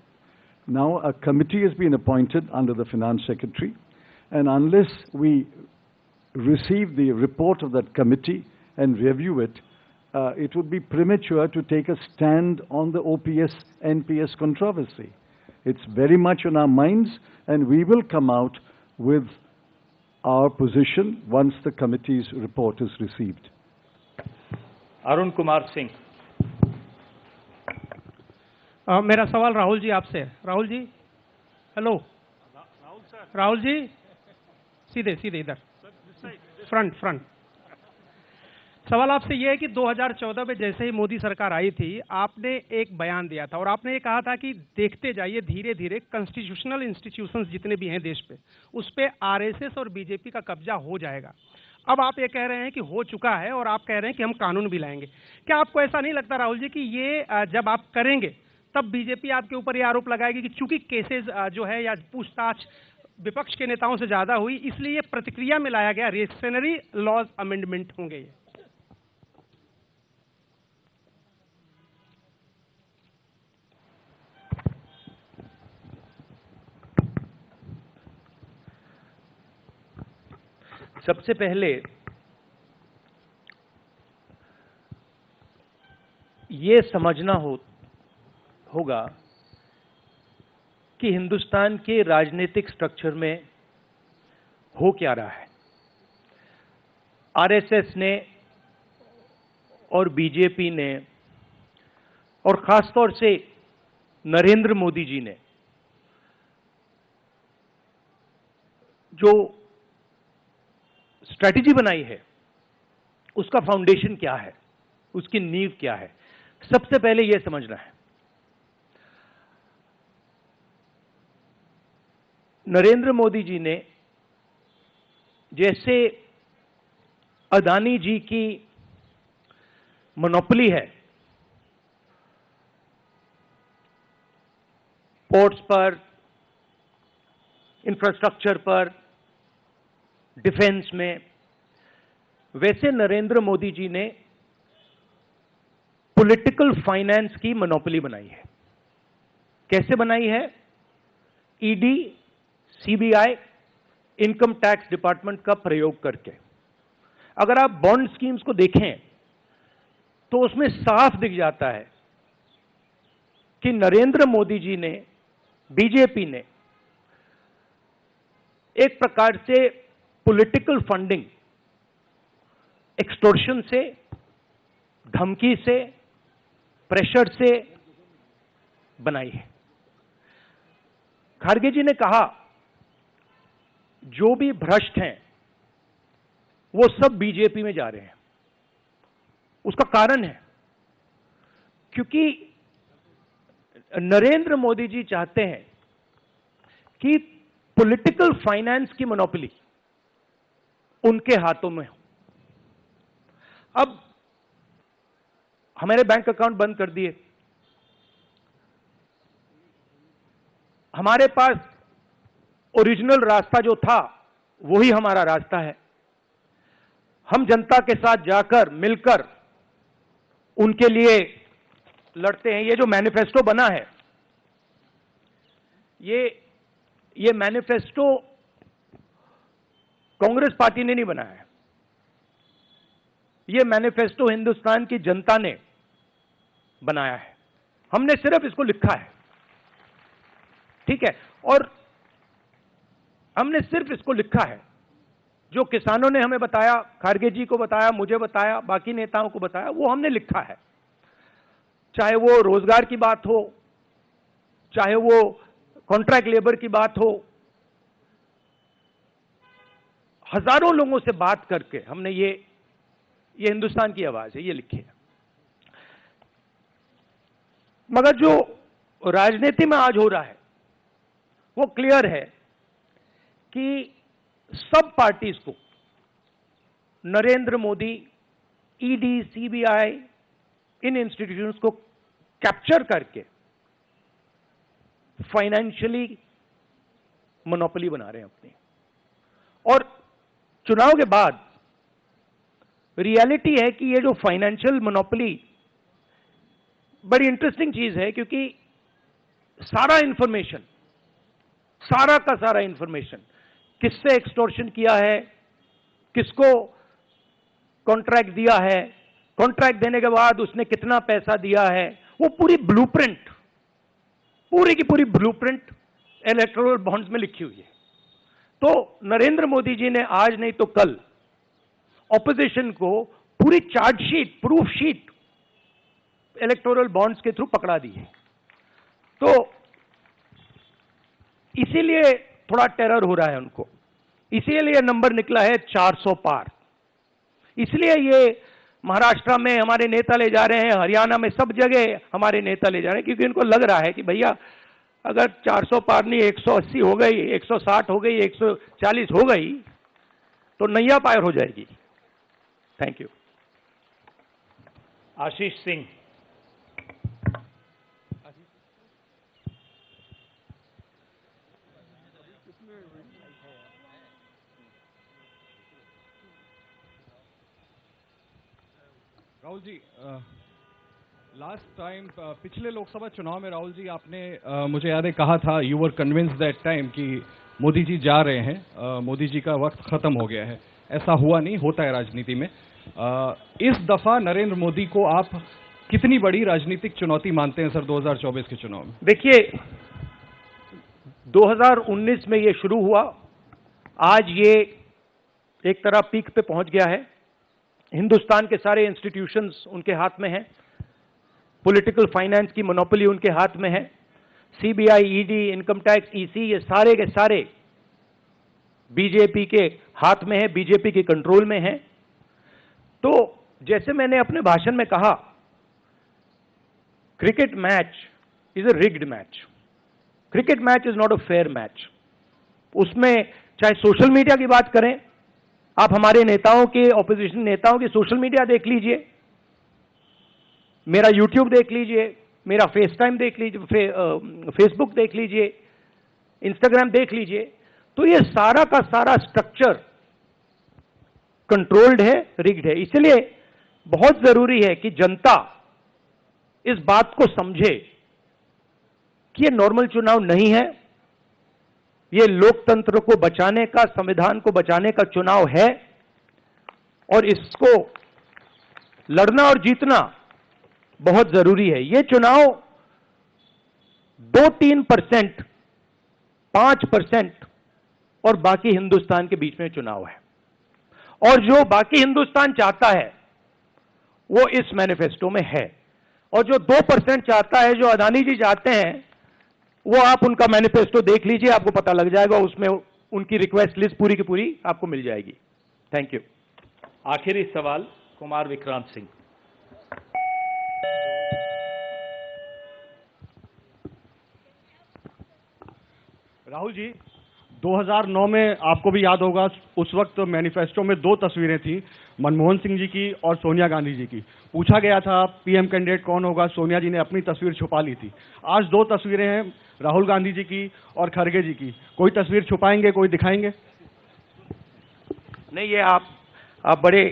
A: Now a committee has been appointed under the Finance Secretary, and unless we receive the report of that committee and review it, it would be premature to take a stand on the OPS-NPS controversy. It's very much on our minds, and we will come out with our position once the committee's report is received.
F: Arun Kumar Singh.
I: मेरा सवाल राहुल जी आपसे है। राहुल जी, हेलो। राहुल जी, सीधे सीधे इधर, फ्रंट। सवाल आपसे ये है कि 2014 में जैसे ही मोदी सरकार आई थी, आपने एक बयान दिया था और आपने ये कहा था कि देखते जाइए धीरे धीरे कॉन्स्टिट्यूशनल इंस्टीट्यूशंस जितने भी हैं देश पे, उस पे आरएसएस और बीजेपी का कब्जा हो जाएगा। अब आप ये कह रहे हैं कि हो चुका है और आप कह रहे हैं कि हम कानून भी लाएंगे। क्या आपको ऐसा नहीं लगता राहुल जी कि ये जब आप करेंगे तब बीजेपी आपके ऊपर ये आरोप लगाएगी कि चूंकि केसेस जो है या पूछताछ विपक्ष के नेताओं से ज्यादा हुई, इसलिए ये प्रतिक्रिया में लाया गया रेशनरी लॉज अमेंडमेंट होंगे ये?
F: सबसे पहले ये समझना होगा कि हिंदुस्तान के राजनीतिक स्ट्रक्चर में हो क्या रहा है। आरएसएस ने और बीजेपी ने और खासतौर से नरेंद्र मोदी जी ने जो स्ट्रैटेजी बनाई है, उसका फाउंडेशन क्या है, उसकी नींव क्या है, सबसे पहले यह समझना है। नरेंद्र मोदी जी ने जैसे अदानी जी की मोनोपोली है पोर्ट्स पर, इंफ्रास्ट्रक्चर पर, डिफेंस में, वैसे नरेंद्र मोदी जी ने पॉलिटिकल फाइनेंस की मोनोपोली बनाई है। कैसे बनाई है? ED, CBI, income tax department का प्रयोग करके। अगर आप बॉन्ड स्कीम्स को देखें तो उसमें साफ दिख जाता है कि नरेंद्र मोदी जी ने, बीजेपी ने एक प्रकार से पॉलिटिकल फंडिंग एक्सटॉर्शन से, धमकी से, प्रेशर से बनाई है। खड़गे जी ने कहा जो भी भ्रष्ट हैं वो सब बीजेपी में जा रहे हैं। उसका कारण है क्योंकि नरेंद्र मोदी जी चाहते हैं कि पॉलिटिकल फाइनेंस की मोनोपोली उनके हाथों में हो। अब हमारे बैंक अकाउंट बंद कर दिए, हमारे पास ओरिजिनल रास्ता जो था वही हमारा रास्ता है। हम जनता के साथ जाकर मिलकर उनके लिए लड़ते हैं। ये जो मैनिफेस्टो बना है, ये मैनिफेस्टो कांग्रेस पार्टी ने नहीं बनाया है। ये मैनिफेस्टो हिंदुस्तान की जनता ने बनाया है। हमने सिर्फ इसको लिखा है, ठीक है। और हमने सिर्फ इसको लिखा है, जो किसानों ने हमें बताया, खारगे जी को बताया, मुझे बताया, बाकी नेताओं को बताया, वो हमने लिखा है। चाहे वो रोजगार की बात हो, चाहे वो कॉन्ट्रैक्ट लेबर की बात हो, हजारों लोगों से बात करके हमने ये हिंदुस्तान की आवाज है, ये लिखी है। मगर जो राजनीति में आज हो रहा है वो क्लियर है कि सब पार्टीज को नरेंद्र मोदी, ईडी, सीबीआई, इन इंस्टीट्यूशंस को कैप्चर करके फाइनेंशियली मोनोपोली बना रहे हैं अपनी। और चुनाव के बाद रियलिटी है कि ये जो फाइनेंशियल मोनोपोली बड़ी इंटरेस्टिंग चीज है, क्योंकि सारा इंफॉर्मेशन, सारा का सारा इंफॉर्मेशन, किससे एक्सटॉर्शन किया है, किसको कॉन्ट्रैक्ट दिया है, कॉन्ट्रैक्ट देने के बाद उसने कितना पैसा दिया है, वो पूरी ब्लूप्रिंट, पूरी की पूरी ब्लूप्रिंट इलेक्टोरल बॉन्ड्स में लिखी हुई है। तो नरेंद्र मोदी जी ने आज नहीं तो कल ऑपोजिशन को पूरी chargesheet, proof sheet electoral bonds के थ्रू पकड़ा दी है। तो इसीलिए थोड़ा टेरर हो रहा है उनको, इसीलिए नंबर निकला है 400 पार। इसलिए ये महाराष्ट्र में हमारे नेता ले जा रहे हैं, हरियाणा में सब जगह हमारे नेता ले जा रहे हैं, क्योंकि इनको लग रहा है कि भैया अगर 400 पार नहीं 180 हो गई, 160 हो गई, 140 हो गई तो नैया पार हो जाएगी। Thank you.
B: Ashish Singh.
J: Rahul ji, last time पिछले लोकसभा चुनाव में राहुल जी आपने मुझे याद है कहा था, you were convinced that time कि मोदी जी जा रहे हैं, मोदी जी का वक्त खत्म हो गया है। ऐसा हुआ नहीं, होता है राजनीति में। इस दफा नरेंद्र मोदी को आप कितनी बड़ी राजनीतिक चुनौती मानते हैं सर 2024 के चुनाव में?
F: देखिए, 2019 में ये शुरू हुआ, आज ये एक तरह पीक पे पहुंच गया है। हिंदुस्तान के सारे इंस्टीट्यूशंस उनके हाथ में हैं, पॉलिटिकल फाइनेंस की मोनोपोली उनके हाथ में है, CBI, ED, income tax, EC, ये सारे के सारे बीजेपी के हाथ में है, बीजेपी के कंट्रोल में है। तो जैसे मैंने अपने भाषण में कहा, cricket match is a rigged match, cricket match is not a fair match. उसमें चाहे सोशल मीडिया की बात करें, आप हमारे नेताओं के, ऑपोजिशन नेताओं के सोशल मीडिया देख लीजिए, मेरा यूट्यूब देख लीजिए, मेरा फेस टाइम देख लीजिए, फेसबुक देख लीजिए, इंस्टाग्राम देख लीजिए, तो ये सारा का सारा स्ट्रक्चर कंट्रोल्ड है, रिग्ड है। इसलिए बहुत जरूरी है कि जनता इस बात को समझे कि ये नॉर्मल चुनाव नहीं है, ये लोकतंत्र को बचाने का, संविधान को बचाने का चुनाव है, और इसको लड़ना और जीतना बहुत जरूरी है। ये चुनाव 2-3%, 5% और बाकी हिंदुस्तान के बीच में चुनाव है, और जो बाकी हिंदुस्तान चाहता है वो इस मैनिफेस्टो में है, और जो 2% चाहता है, जो अदानी जी चाहते हैं, वो आप उनका मैनिफेस्टो देख लीजिए, आपको पता लग जाएगा, उसमें उनकी रिक्वेस्ट लिस्ट पूरी की पूरी आपको मिल जाएगी। Thank you.
B: आखिरी सवाल कुमार विक्रांत सिंह।
K: राहुल जी, 2009 में आपको भी याद होगा, उस वक्त मैनिफेस्टो में 2 तस्वीरें थी, मनमोहन सिंह जी की और सोनिया गांधी जी की। पूछा गया था पीएम कैंडिडेट कौन होगा, सोनिया जी ने अपनी तस्वीर छुपा ली थी। आज 2 तस्वीरें हैं, राहुल गांधी जी की और खड़गे जी की। कोई तस्वीर छुपाएंगे, कोई दिखाएंगे?
F: नहीं, ये आप बड़े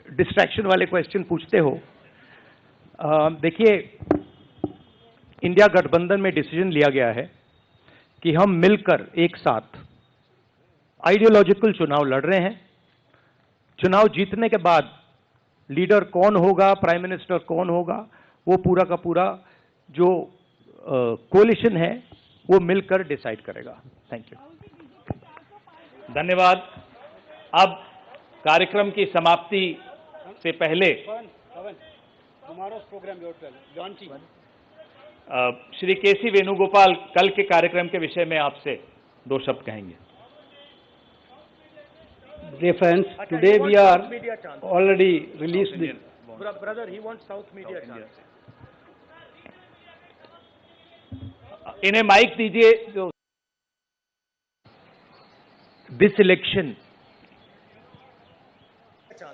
F: डिस्ट्रैक्शन वाले क्वेश्चन पूछते हो। देखिए, इंडिया गठबंधन में डिसीजन लिया गया है कि हम मिलकर एक साथ आइडियोलॉजिकल चुनाव लड़ रहे हैं। चुनाव जीतने के बाद लीडर कौन होगा, प्राइम मिनिस्टर कौन होगा, वो पूरा का पूरा जो कोलिशन है वो मिलकर डिसाइड करेगा। Thank you.
B: धन्यवाद। अब कार्यक्रम की समाप्ति से पहले श्री केसी वेणुगोपाल कल के कार्यक्रम के विषय में आपसे 2 शब्द कहेंगे।
L: Dear friends, today we are already released the...
F: Brother, he wants South media chance.
B: इन्हें माइक दीजिए। जो
F: This election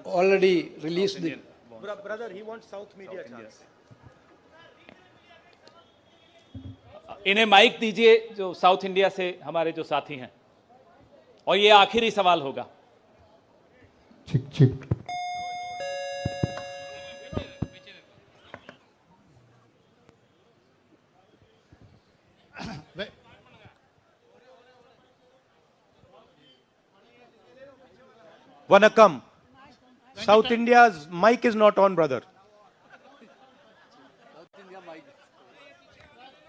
L: already released the...
F: Brother, he wants South media chance.
B: इन्हें माइक दीजिए जो साउथ इंडिया से हमारे जो साथी हैं, और ये आखिरी सवाल होगा।
G: चिक चिक।
F: Vanakkam. South India's mic is not on, brother.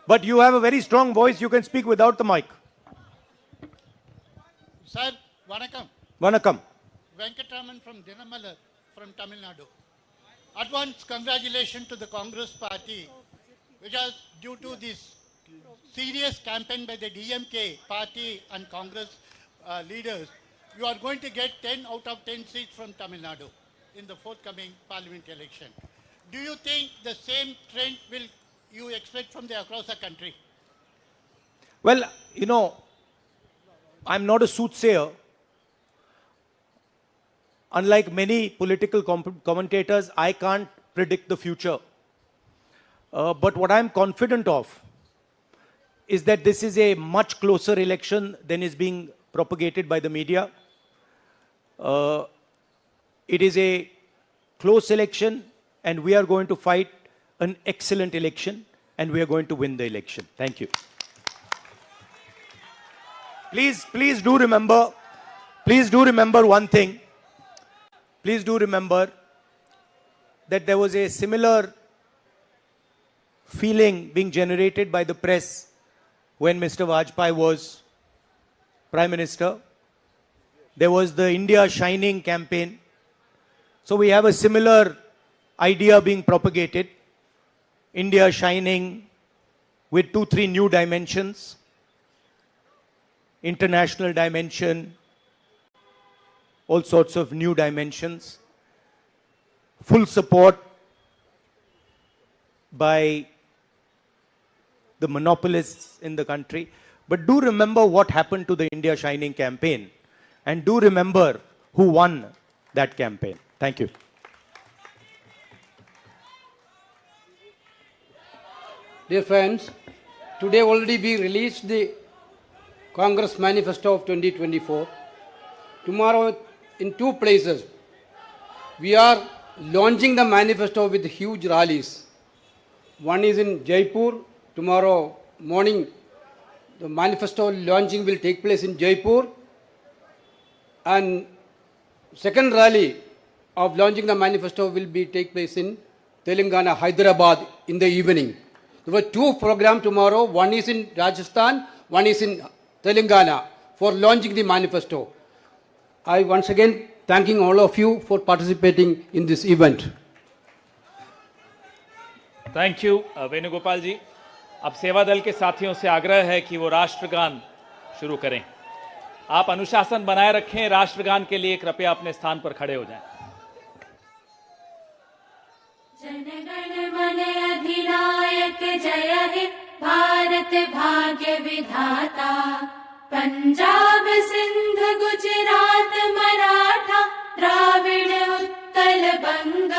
F: But you have a very strong voice. You can speak without the mic.
M: Sir, Vanakkam.
F: Vanakkam.
M: Venkatraman from Dinamalar from Tamil Nadu. Advance congratulations to the Congress party, which is due to this serious campaign by the DMK party and Congress leaders. You are going to get 10 out of 10 seats from Tamil Nadu in the forthcoming parliament election. Do you think the same trend will you expect from the across the country?
F: Well, you know, I'm not a soothsayer. Unlike many political commentators, I can't predict the future. But what I'm confident of is that this is a much closer election than is being propagated by the media. It is a close election, and we are going to fight an excellent election, and we are going to win the election. Thank you. Please do remember one thing. Please do remember that there was a similar feeling being generated by the press when Mr. Vajpayee was Prime Minister. There was the India Shining campaign. So we have a similar idea being propagated. India Shining with 2-3 new dimensions. International dimension, all sorts of new dimensions. Full support by the monopolists in the country. But do remember what happened to the India Shining campaign, and do remember who won that campaign. Thank you.
L: Dear friends, today already we released the Congress Manifesto of 2024. Tomorrow in 2 places we are launching the manifesto with huge rallies. One is in Jaipur. Tomorrow morning the manifesto launching will take place in Jaipur, and second rally of launching the manifesto will take place in Telangana, Hyderabad in the evening. There were 2 programs tomorrow. One is in Rajasthan, one is in Telangana for launching the manifesto. I once again thanking all of you for participating in this event.
B: Thank you Venugopal ji. अब सेवा दल के साथियों से आग्रह है कि वो राष्ट्रगान शुरू करें। आप अनुशासन बनाए रखें। राष्ट्रगान के लिए कृपया अपने स्थान पर खड़े हो जाएं।
N: जनगण मन अधिनायक जय हे भारत भाग्य विधाता, पंजाब सिंध गुजरात मराठा द्राविड़ उत्कल बंग,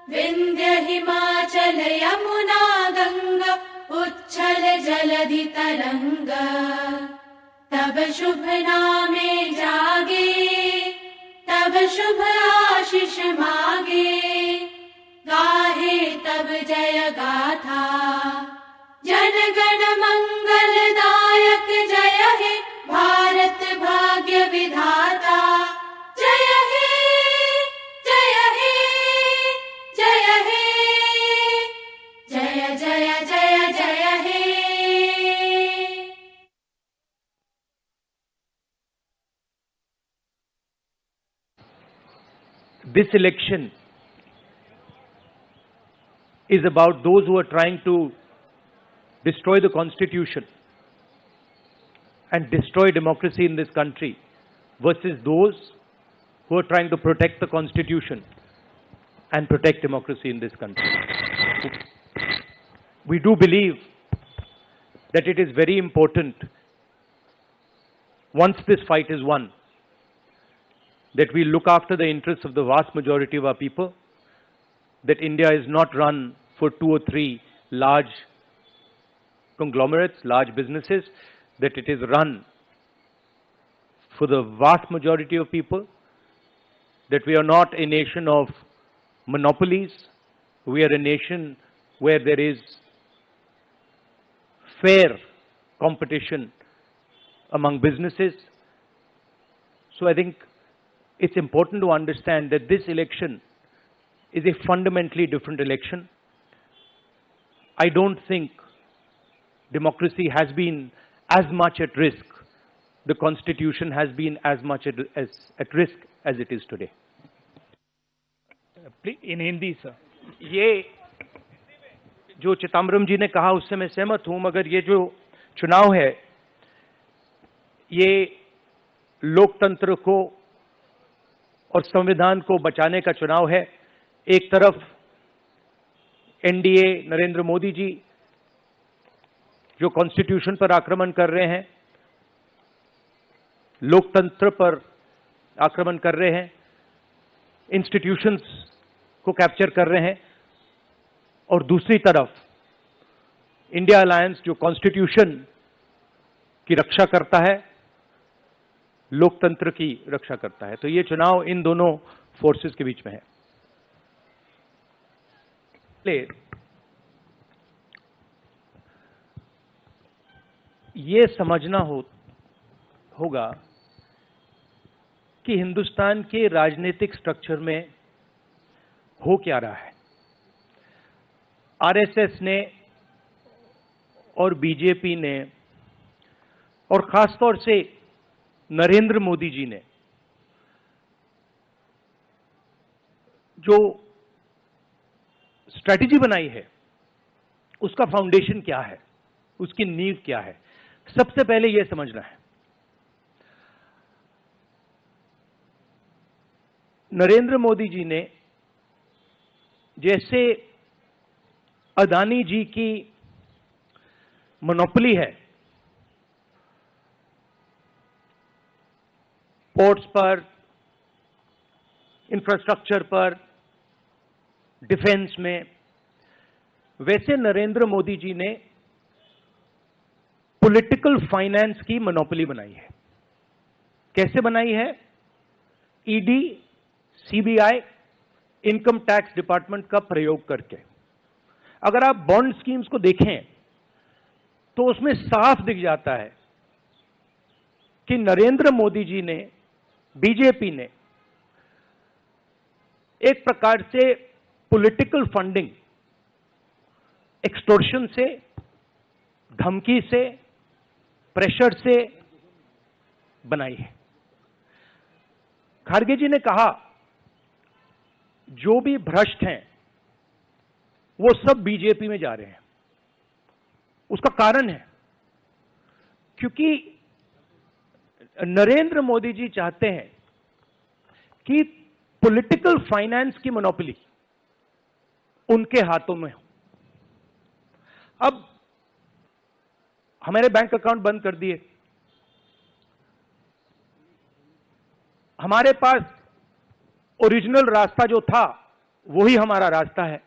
N: विंध्य हिमाचल यमुना गंगा उच्छल जलधि तरंग, तब शुभ नामे जागे तब शुभ आशीष मागे, गाहे तब जय गाथा जनगण मंगलदायक जय हे भारत भाग्य विधाता, जय हे जय हे जय हे जय जय जय जय हे।
F: this election is about those who are trying to destroy the Constitution and destroy democracy in this country versus those who are trying to protect the Constitution and protect democracy in this country. We do believe that it is very important, once this fight is won, that we look after the interests of the vast majority of our people, that India is not run for 2 or 3 large conglomerates, large businesses, that it is run for the vast majority of people, that we are not a nation of monopolies, we are a nation where there is fair competition among businesses. So I think it's important to understand that this election is a fundamentally different election. I don't think democracy has been as much at risk, the Constitution has been as much at risk as it is today.
B: In Hindi, sir.
F: ये जो चिदम्बरम जी ने कहा उससे मैं सहमत हूं, मगर ये जो चुनाव है ये लोकतंत्र को और संविधान को बचाने का चुनाव है। एक तरफ एनडीए नरेंद्र मोदी जी जो कॉन्स्टिट्यूशन पर आक्रमण कर रहे हैं, लोकतंत्र पर आक्रमण कर रहे हैं, इंस्टीट्यूशंस को कैप्चर कर रहे हैं, और दूसरी तरफ इंडिया अलायंस जो कॉन्स्टिट्यूशन की रक्षा करता है, लोकतंत्र की रक्षा करता है। तो ये चुनाव इन दोनों फोर्सेस के बीच में है। ये समझना होगा कि हिंदुस्तान के राजनीतिक स्ट्रक्चर में हो क्या रहा है। आरएसएस ने और बीजेपी ने और खासतौर से नरेंद्र मोदी जी ने जो स्ट्रैटेजी बनाई है उसका फाउंडेशन क्या है, उसकी नींव क्या है, सबसे पहले यह समझना है। नरेंद्र मोदी जी ने जैसे अदानी जी की मोनोपोली है पोर्ट्स पर, इंफ्रास्ट्रक्चर पर, डिफेंस में, वैसे नरेंद्र मोदी जी ने पॉलिटिकल फाइनेंस की मोनोपोली बनाई है। कैसे बनाई है? ED, CBI, income tax department का प्रयोग करके। अगर आप बॉन्ड स्कीम्स को देखें तो उसमें साफ दिख जाता है कि नरेंद्र मोदी जी ने, बीजेपी ने एक प्रकार से पॉलिटिकल फंडिंग एक्सटॉर्शन से, धमकी से, प्रेशर से बनाई है। खड़गे जी ने कहा जो भी भ्रष्ट हैं वो सब बीजेपी में जा रहे हैं। उसका कारण है क्योंकि नरेंद्र मोदी जी चाहते हैं कि पॉलिटिकल फाइनेंस की मोनोपोली उनके हाथों में हो। अब हमारे बैंक अकाउंट बंद कर दिए, हमारे पास ओरिजिनल रास्ता जो था वही हमारा रास्ता है।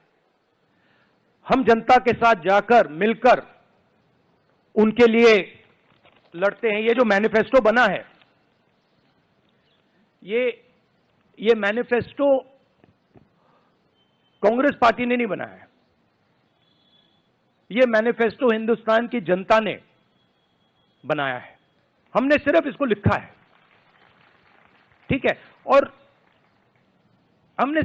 F: हम जनता के साथ जाकर मिलकर उनके लिए लड़ते हैं। ये जो मैनिफेस्टो बना है, ये मैनिफेस्टो कांग्रेस पार्टी ने नहीं बनाया है। ये मैनिफेस्टो हिंदुस्तान की जनता ने बनाया है। हमने सिर्फ इसको लिखा है, ठीक है, और हमने